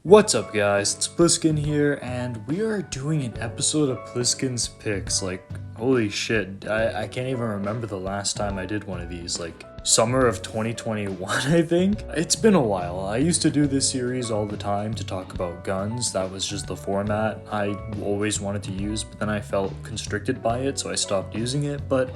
What's up guys, it's Pliskin here, and we are doing an episode of Pliskin's Picks. Holy shit, I can't even remember the last time I did one of these, summer of 2021 I think? It's been a while. I used to do this series all the time to talk about guns. That was just the format I always wanted to use, but then I felt constricted by it, so I stopped using it. But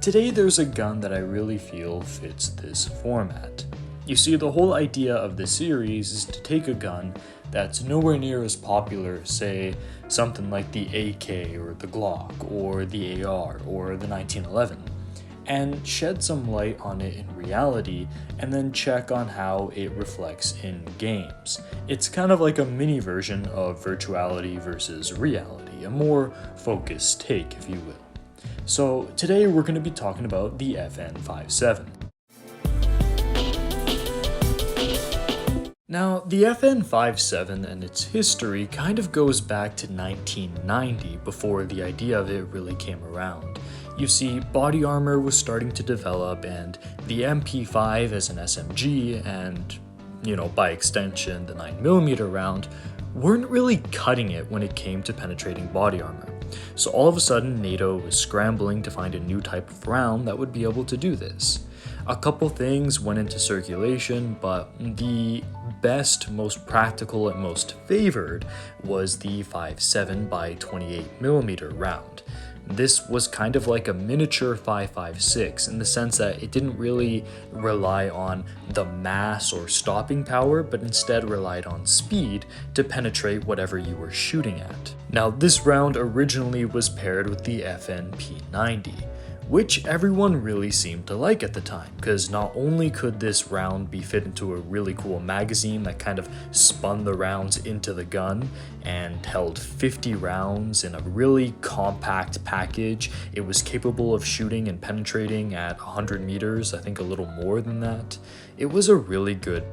today there's a gun that I really feel fits this format. You see, the whole idea of this series is to take a gun that's nowhere near as popular, say something like the AK or the Glock or the AR or the 1911, and shed some light on it in reality and then check on how it reflects in games. It's kind of like a mini version of virtuality versus reality, a more focused take, if you will. So today we're going to be talking about the FN57. Now, the FN57 and its history kind of goes back to 1990 before the idea of it really came around. You see, body armor was starting to develop, and the MP5 as an SMG and, by extension, the 9mm round weren't really cutting it when it came to penetrating body armor. So all of a sudden, NATO was scrambling to find a new type of round that would be able to do this. A couple things went into circulation, but the best, most practical, and most favored was the 5.7 by 28mm round. This was kind of like a miniature 5.56 in the sense that it didn't really rely on the mass or stopping power, but instead relied on speed to penetrate whatever you were shooting at. Now, this round originally was paired with the FNP90, which everyone really seemed to like at the time, because not only could this round be fit into a really cool magazine that kind of spun the rounds into the gun and held 50 rounds in a really compact package, it was capable of shooting and penetrating at 100 meters, I think a little more than that. It was a really good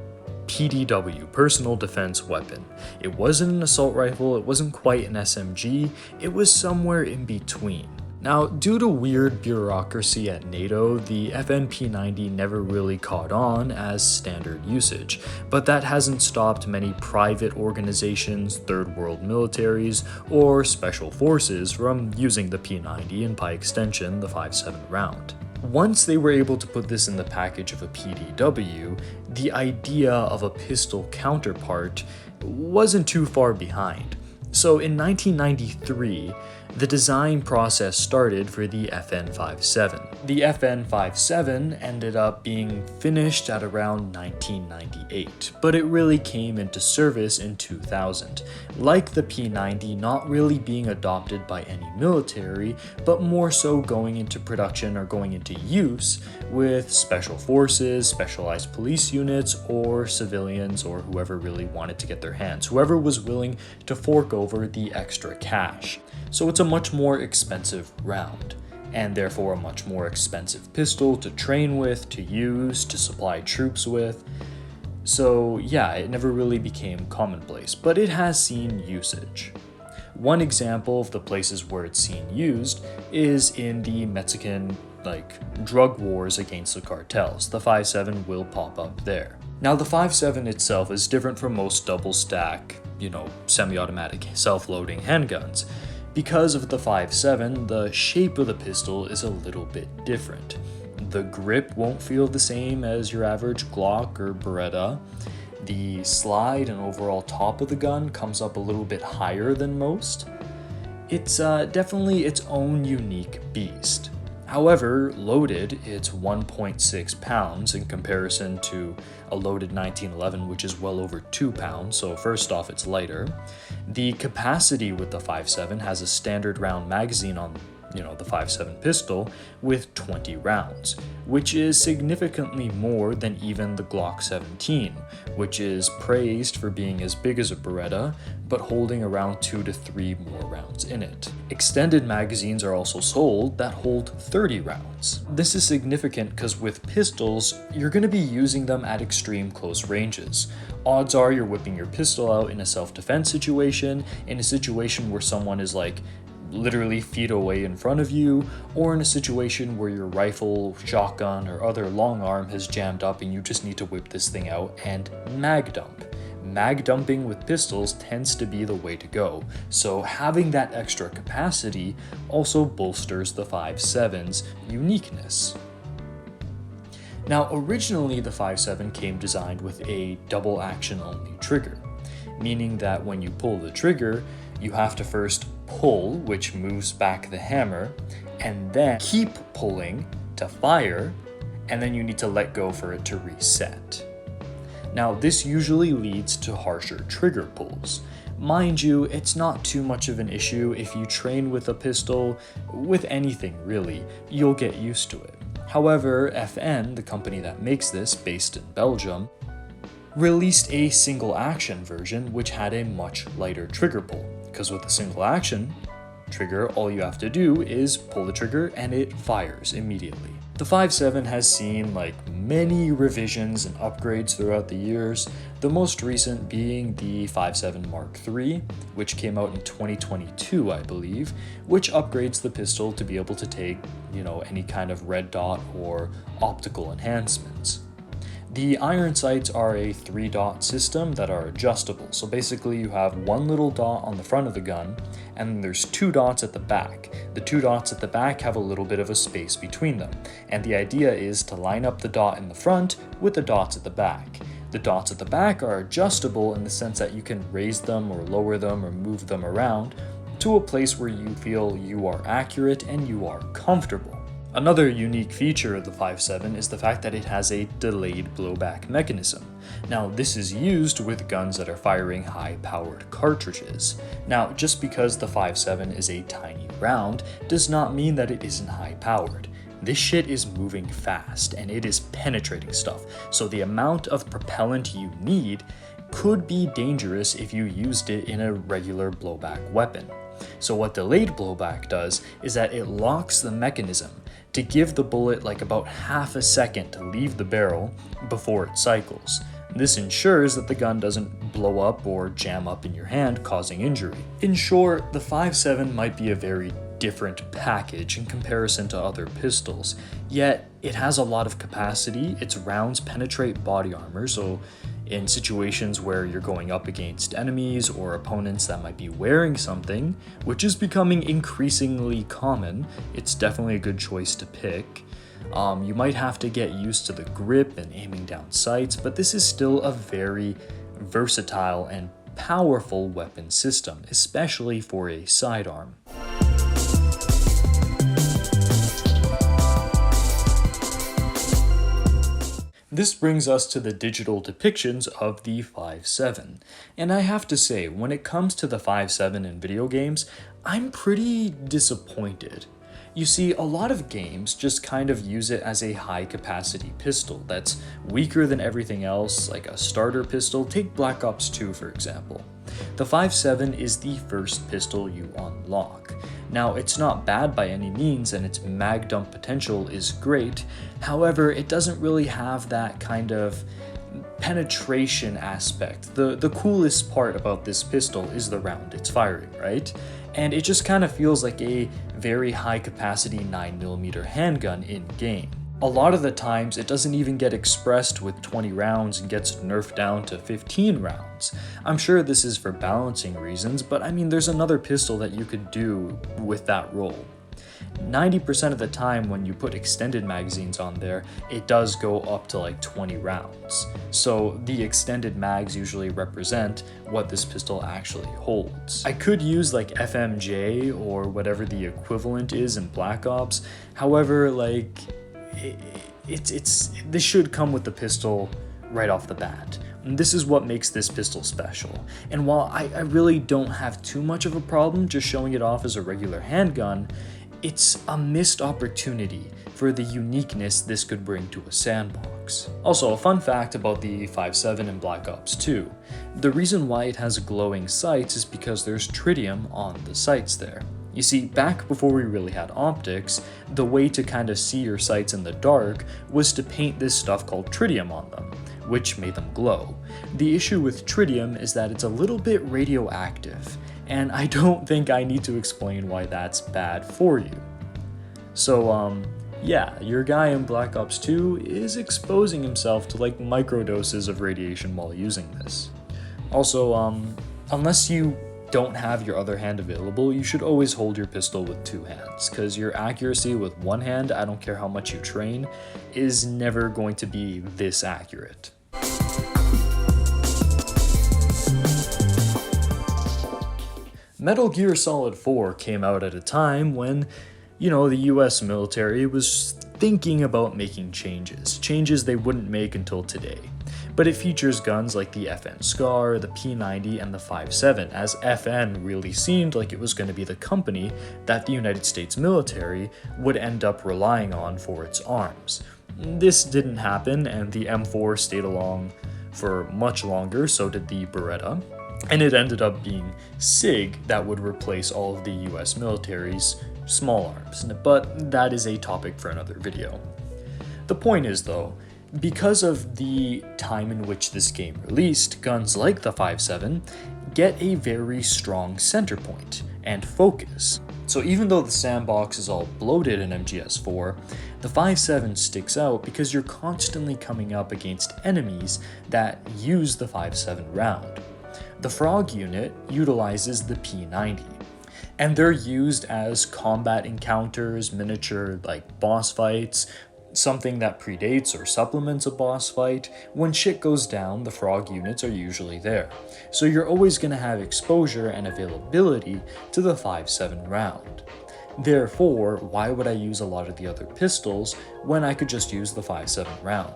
PDW, personal defense weapon. It wasn't an assault rifle, it wasn't quite an SMG, it was somewhere in between. Now, due to weird bureaucracy at NATO, the FNP90 never really caught on as standard usage, but that hasn't stopped many private organizations, third world militaries, or special forces from using the P90 and by extension the 5.7 round. Once they were able to put this in the package of a PDW, the idea of a pistol counterpart wasn't too far behind. So in 1993, the design process started for the FN57. The FN57 ended up being finished at around 1998, but it really came into service in 2000, like the P90 not really being adopted by any military, but more so going into production or going into use with special forces, specialized police units, or civilians, or whoever really wanted to get their hands, whoever was willing to fork over the extra cash. So it's a much more expensive round, and therefore a much more expensive pistol to train with, to use, to supply troops with. So yeah, it never really became commonplace, but it has seen usage. One example of the places where it's seen used is in the Mexican drug wars against the cartels. The 5.7 will pop up there. Now, the 5.7 itself is different from most double stack, semi-automatic self-loading handguns. Because of the 5.7, the shape of the pistol is a little bit different. The grip won't feel the same as your average Glock or Beretta. The slide and overall top of the gun comes up a little bit higher than most. It's definitely its own unique beast. However, loaded, it's 1.6 pounds in comparison to a loaded 1911, which is well over 2 pounds, so first off, it's lighter. The capacity with the 5.7 has a standard round magazine on the 5.7 pistol with 20 rounds, which is significantly more than even the Glock 17, which is praised for being as big as a Beretta, but holding around 2 to 3 more rounds in it. Extended magazines are also sold that hold 30 rounds. This is significant because with pistols, you're going to be using them at extreme close ranges. Odds are you're whipping your pistol out in a self-defense situation, in a situation where someone is literally feet away in front of you, or in a situation where your rifle, shotgun, or other long arm has jammed up and you just need to whip this thing out and mag dump. mag dumping with pistols tends to be the way to go, so having that extra capacity also bolsters the 5.7's uniqueness. Now, originally the 5.7 came designed with a double action only trigger, meaning that when you pull the trigger, you have to first pull, which moves back the hammer, and then keep pulling to fire, and then you need to let go for it to reset. Now, this usually leads to harsher trigger pulls. Mind you, it's not too much of an issue if you train with a pistol, with anything really, you'll get used to it. However, FN, the company that makes this, based in Belgium, released a single action version which had a much lighter trigger pull, because with a single action trigger, all you have to do is pull the trigger and it fires immediately. The 5.7 has seen many revisions and upgrades throughout the years, the most recent being the 5.7 Mark III, which came out in 2022, I believe, which upgrades the pistol to be able to take, any kind of red dot or optical enhancements. The iron sights are a 3-dot system that are adjustable, so basically you have one little dot on the front of the gun, and then there's 2 dots at the back. The 2 dots at the back have a little bit of a space between them, and the idea is to line up the dot in the front with the dots at the back. The dots at the back are adjustable in the sense that you can raise them or lower them or move them around to a place where you feel you are accurate and you are comfortable. Another unique feature of the 5.7 is the fact that it has a delayed blowback mechanism. Now, this is used with guns that are firing high-powered cartridges. Now, just because the 5.7 is a tiny round does not mean that it isn't high-powered. This shit is moving fast, and it is penetrating stuff, so the amount of propellant you need could be dangerous if you used it in a regular blowback weapon. So what delayed blowback does is that it locks the mechanism to give the bullet about half a second to leave the barrel before it cycles. This ensures that the gun doesn't blow up or jam up in your hand, causing injury. In short, the 5.7 might be a very different package in comparison to other pistols, yet it has a lot of capacity. Its rounds penetrate body armor, so in situations where you're going up against enemies or opponents that might be wearing something, which is becoming increasingly common, it's definitely a good choice to pick. You might have to get used to the grip and aiming down sights, but this is still a very versatile and powerful weapon system, especially for a sidearm. This brings us to the digital depictions of the 5.7, and I have to say, when it comes to the 5.7 in video games, I'm pretty disappointed. You see, a lot of games just kind of use it as a high-capacity pistol that's weaker than everything else, like a starter pistol. Take Black Ops 2 for example. The 5.7 is the first pistol you unlock. Now, it's not bad by any means, and its mag dump potential is great. However, it doesn't really have that kind of penetration aspect. The coolest part about this pistol is the round it's firing, right? And it just kind of feels like a very high capacity 9mm handgun in game. A lot of the times it doesn't even get expressed with 20 rounds and gets nerfed down to 15 rounds. I'm sure this is for balancing reasons, but I mean there's another pistol that you could do with that role. 90% of the time when you put extended magazines on there, it does go up to 20 rounds. So the extended mags usually represent what this pistol actually holds. I could use FMJ or whatever the equivalent is in Black Ops. However, this should come with the pistol right off the bat. And this is what makes this pistol special. And while I really don't have too much of a problem just showing it off as a regular handgun, it's a missed opportunity for the uniqueness this could bring to a sandbox. Also, a fun fact about the 5.7 in Black Ops 2. The reason why it has glowing sights is because there's tritium on the sights there. You see, back before we really had optics, the way to kind of see your sights in the dark was to paint this stuff called tritium on them, which made them glow. The issue with tritium is that it's a little bit radioactive, and I don't think I need to explain why that's bad for you. So, yeah, your guy in Black Ops 2 is exposing himself to microdoses of radiation while using this. Also, unless you don't have your other hand available, you should always hold your pistol with two hands, because your accuracy with one hand, I don't care how much you train, is never going to be this accurate. Metal Gear Solid 4 came out at a time when, the US military was thinking about making changes they wouldn't make until today. But it features guns like the FN SCAR, the P90, and the 5.7, as FN really seemed like it was going to be the company that the United States military would end up relying on for its arms. This didn't happen, and the M4 stayed along for much longer, so did the Beretta, and it ended up being SIG that would replace all of the US military's small arms, but that is a topic for another video. The point is, though, because of the time in which this game released, guns like the 5.7 get a very strong center point and focus. So even though the sandbox is all bloated in MGS4, the 5.7 sticks out because you're constantly coming up against enemies that use the 5.7 round. The Frog unit utilizes the P90, and they're used as combat encounters, miniature boss fights, something that predates or supplements a boss fight. When shit goes down, the Frog units are usually there. So you're always going to have exposure and availability to the 5.7 round. Therefore, why would I use a lot of the other pistols when I could just use the 5.7 round?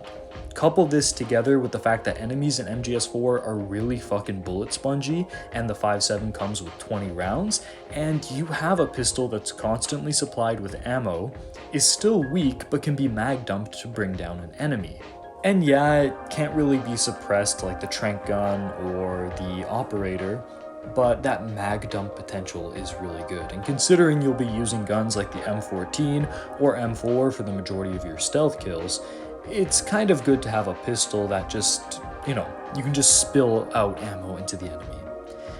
Couple this together with the fact that enemies in MGS4 are really fucking bullet spongy, and the 5.7 comes with 20 rounds, and you have a pistol that's constantly supplied with ammo, is still weak but can be mag dumped to bring down an enemy. And yeah, it can't really be suppressed like the Trank gun or the Operator, but that mag dump potential is really good. And considering you'll be using guns like the M14 or M4 for the majority of your stealth kills, it's kind of good to have a pistol that just, you can just spill out ammo into the enemy.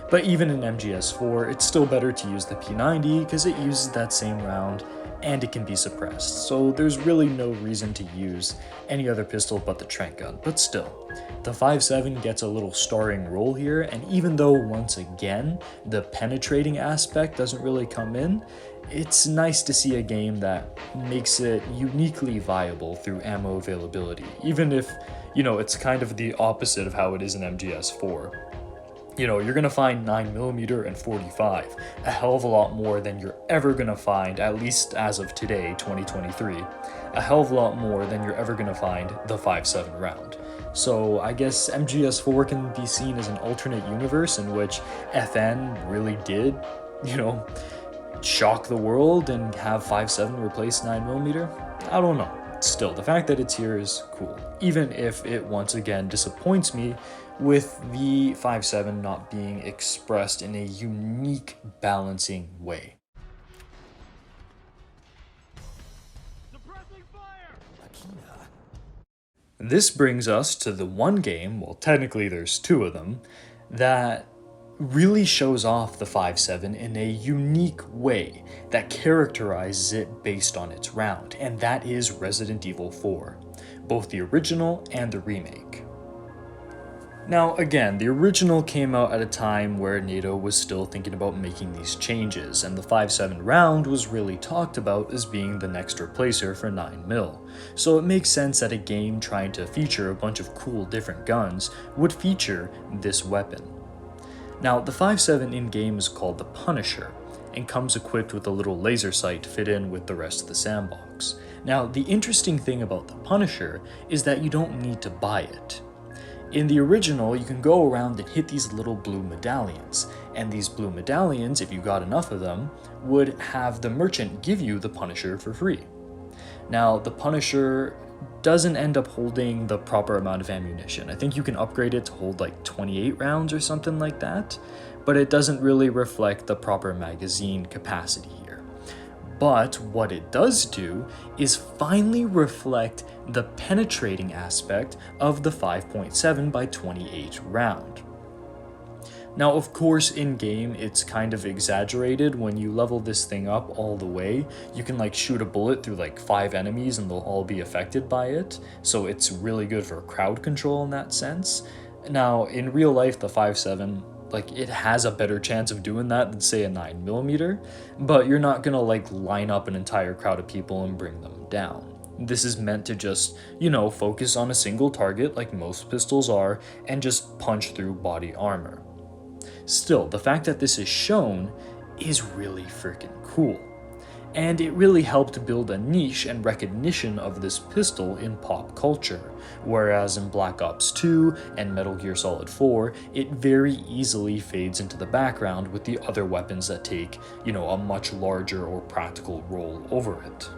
But even in MGS4, it's still better to use the P90 because it uses that same round and it can be suppressed. So there's really no reason to use any other pistol but the Trank gun. But still, the 5.7 gets a little starring role here, and even though once again, the penetrating aspect doesn't really come in, it's nice to see a game that makes it uniquely viable through ammo availability, even if, it's kind of the opposite of how it is in MGS4. You're gonna find 9mm and 45, a hell of a lot more than you're ever gonna find, at least as of today, 2023, a hell of a lot more than you're ever gonna find the 5.7 round. So I guess MGS4 can be seen as an alternate universe in which FN really did, shock the world and have 5.7 replace 9mm? I don't know. Still, the fact that it's here is cool, even if it once again disappoints me with the 5.7 not being expressed in a unique balancing way. This brings us to the one game, well technically there's two of them, that really shows off the 5.7 in a unique way that characterizes it based on its round, and that is Resident Evil 4, both the original and the remake. Now again, the original came out at a time where NATO was still thinking about making these changes, and the 5.7 round was really talked about as being the next replacer for 9mm, so it makes sense that a game trying to feature a bunch of cool different guns would feature this weapon. Now, the 5.7 in-game is called the Punisher, and comes equipped with a little laser sight to fit in with the rest of the sandbox. Now, the interesting thing about the Punisher is that you don't need to buy it. In the original, you can go around and hit these little blue medallions, and these blue medallions, if you got enough of them, would have the merchant give you the Punisher for free. Now, the Punisher doesn't end up holding the proper amount of ammunition. I think you can upgrade it to hold 28 rounds or something like that, but it doesn't really reflect the proper magazine capacity here. But what it does do is finally reflect the penetrating aspect of the 5.7 by 28 round. Now, of course, in-game, it's kind of exaggerated. When you level this thing up all the way, you can shoot a bullet through 5 enemies and they'll all be affected by it. So it's really good for crowd control in that sense. Now, in real life, the 5.7, like, it has a better chance of doing that than, say, a 9mm, but you're not gonna, like, line up an entire crowd of people and bring them down. This is meant to just, focus on a single target, like most pistols are, and just punch through body armor. Still, the fact that this is shown is really freaking cool. And it really helped build a niche and recognition of this pistol in pop culture, whereas in Black Ops 2 and Metal Gear Solid 4, it very easily fades into the background with the other weapons that take, a much larger or practical role over it.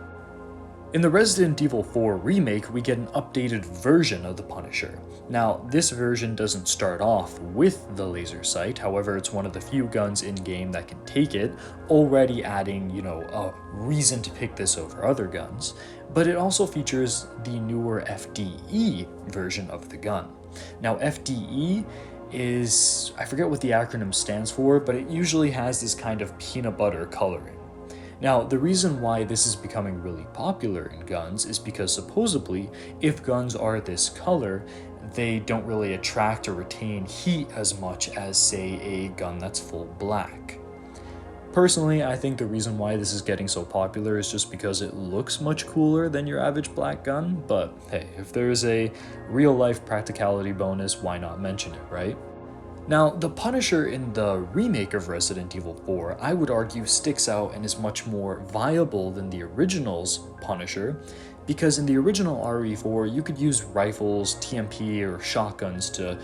In the Resident Evil 4 remake, we get an updated version of the Punisher. Now, this version doesn't start off with the laser sight, however, it's one of the few guns in-game that can take it, already adding, a reason to pick this over other guns, but it also features the newer FDE version of the gun. Now, FDE is, I forget what the acronym stands for, but it usually has this kind of peanut butter coloring. Now, the reason why this is becoming really popular in guns is because supposedly, if guns are this color, they don't really attract or retain heat as much as, say, a gun that's full black. Personally, I think the reason why this is getting so popular is just because it looks much cooler than your average black gun, but hey, if there's a real-life practicality bonus, why not mention it, right? Now, the Punisher in the remake of Resident Evil 4, I would argue sticks out and is much more viable than the original's Punisher, because in the original RE4, you could use rifles, TMP, or shotguns to,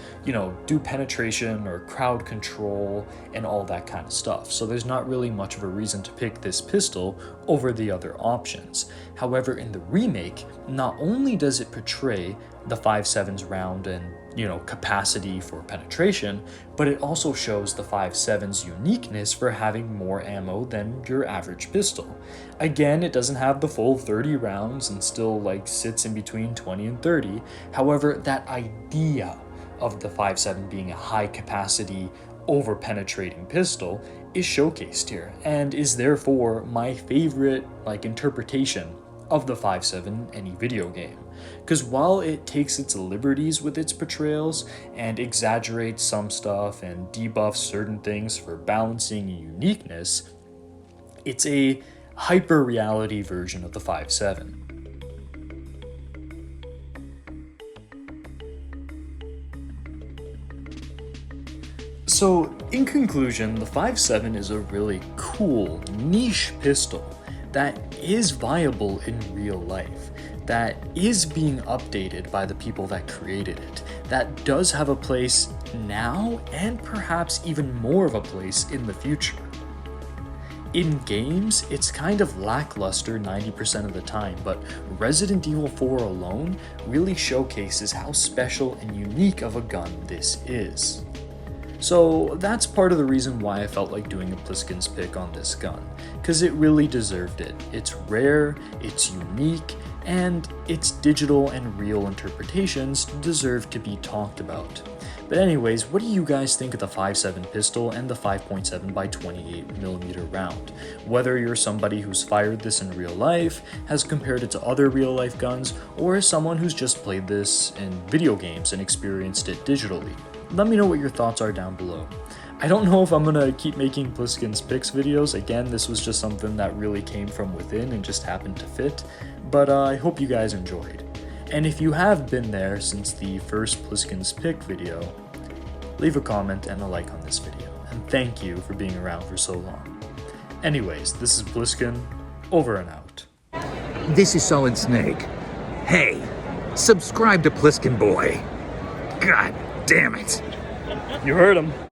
do penetration or crowd control and all that kind of stuff. So there's not really much of a reason to pick this pistol over the other options. However, in the remake, not only does it portray the 5.7's round and, capacity for penetration, but it also shows the 5.7's uniqueness for having more ammo than your average pistol. Again, it doesn't have the full 30 rounds and still sits in between 20 and 30. However, that idea of the 5.7 being a high capacity, over penetrating pistol is showcased here and is therefore my favorite interpretation of the 5.7 in any video game. Because while it takes its liberties with its portrayals and exaggerates some stuff and debuffs certain things for balancing uniqueness, it's a hyper-reality version of the 5.7. So, in conclusion, the 5.7 is a really cool, niche pistol that is viable in real life, that is being updated by the people that created it, that does have a place now and perhaps even more of a place in the future. In games, it's kind of lackluster 90% of the time, but Resident Evil 4 alone really showcases how special and unique of a gun this is. So that's part of the reason why I felt like doing a PLISKIN'S pick on this gun, because it really deserved it. It's rare, it's unique, and its digital and real interpretations deserve to be talked about. But anyways, what do you guys think of the 5.7 pistol and the 5.7 by 28mm round? Whether you're somebody who's fired this in real life, has compared it to other real life guns, or is someone who's just played this in video games and experienced it digitally. Let me know what your thoughts are down below. I don't know if I'm gonna keep making PLISKIN'S Picks videos. Again, this was just something that really came from within and just happened to fit, but I hope you guys enjoyed. And if you have been there since the first PLISKIN'S Pick video, leave a comment and a like on this video, and thank you for being around for so long. Anyways, this is Pliskin, over and out. This is Solid Snake. Hey, subscribe to Pliskin Boy. God damn it. You heard him.